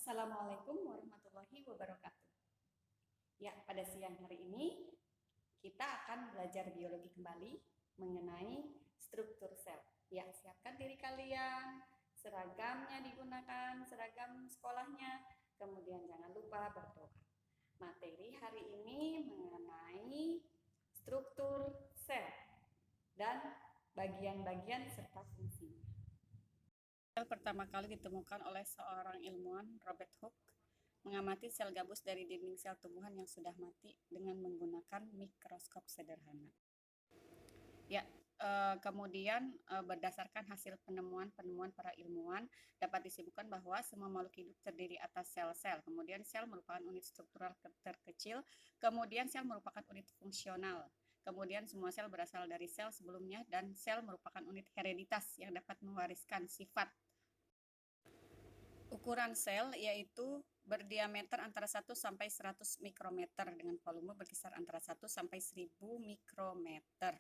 Assalamualaikum warahmatullahi wabarakatuh. Ya, pada siang hari ini kita akan belajar biologi kembali mengenai struktur sel. Ya, siapkan diri kalian, seragamnya digunakan, seragam sekolahnya, kemudian jangan lupa berdoa. Materi hari ini mengenai struktur sel dan bagian-bagian serta fungsi. Sel pertama kali ditemukan oleh seorang ilmuwan, Robert Hooke, mengamati sel gabus dari dinding sel tumbuhan yang sudah mati dengan menggunakan mikroskop sederhana. Ya, kemudian berdasarkan hasil penemuan-penemuan para ilmuwan, dapat disimpulkan bahwa semua makhluk hidup terdiri atas sel-sel. Kemudian sel merupakan unit struktural terkecil, kemudian sel merupakan unit fungsional. Kemudian semua sel berasal dari sel sebelumnya dan sel merupakan unit hereditas yang dapat mewariskan sifat. Ukuran sel yaitu berdiameter antara 1 sampai 100 mikrometer dengan volume berkisar antara 1 sampai 1000 mikrometer.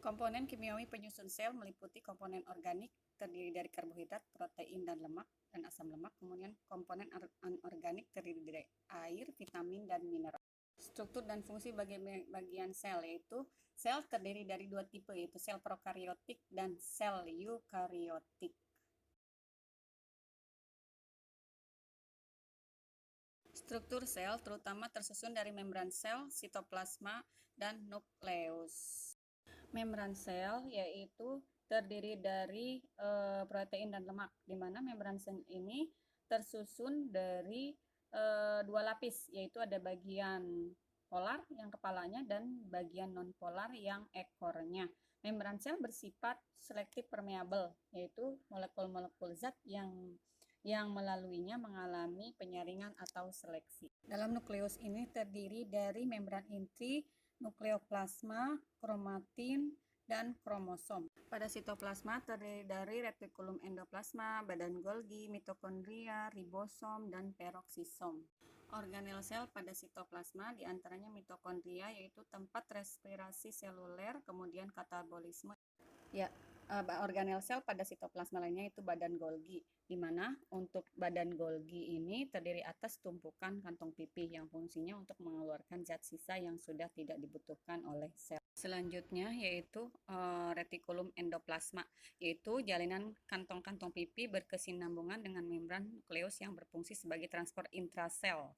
Komponen kimiawi penyusun sel meliputi komponen organik terdiri dari karbohidrat, protein, dan lemak, dan asam lemak. Kemudian komponen anorganik terdiri dari air, vitamin, dan mineral. Struktur dan fungsi bagian sel yaitu sel terdiri dari dua tipe yaitu sel prokariotik dan sel eukariotik. Struktur sel terutama tersusun dari membran sel, sitoplasma, dan nukleus. Membran sel yaitu terdiri dari protein dan lemak, di mana membran sel ini tersusun dari dua lapis, yaitu ada bagian polar yang kepalanya dan bagian non-polar yang ekornya. Membran sel bersifat selektif permeabel, yaitu molekul-molekul zat yang melaluinya mengalami penyaringan atau seleksi. Dalam nukleus ini terdiri dari membran inti, nukleoplasma, kromatin, dan kromosom. Pada sitoplasma terdiri dari retikulum endoplasma, badan Golgi, mitokondria, ribosom, dan peroksisom. Organel sel pada sitoplasma diantaranya mitokondria yaitu tempat respirasi seluler, kemudian katabolisme. Ya, organel sel pada sitoplasma lainnya itu badan Golgi, di mana untuk badan Golgi ini terdiri atas tumpukan kantong pipih yang fungsinya untuk mengeluarkan zat sisa yang sudah tidak dibutuhkan oleh sel. Selanjutnya yaitu retikulum endoplasma, yaitu jalinan kantong-kantong pipih berkesinambungan dengan membran nukleus yang berfungsi sebagai transport intrasel.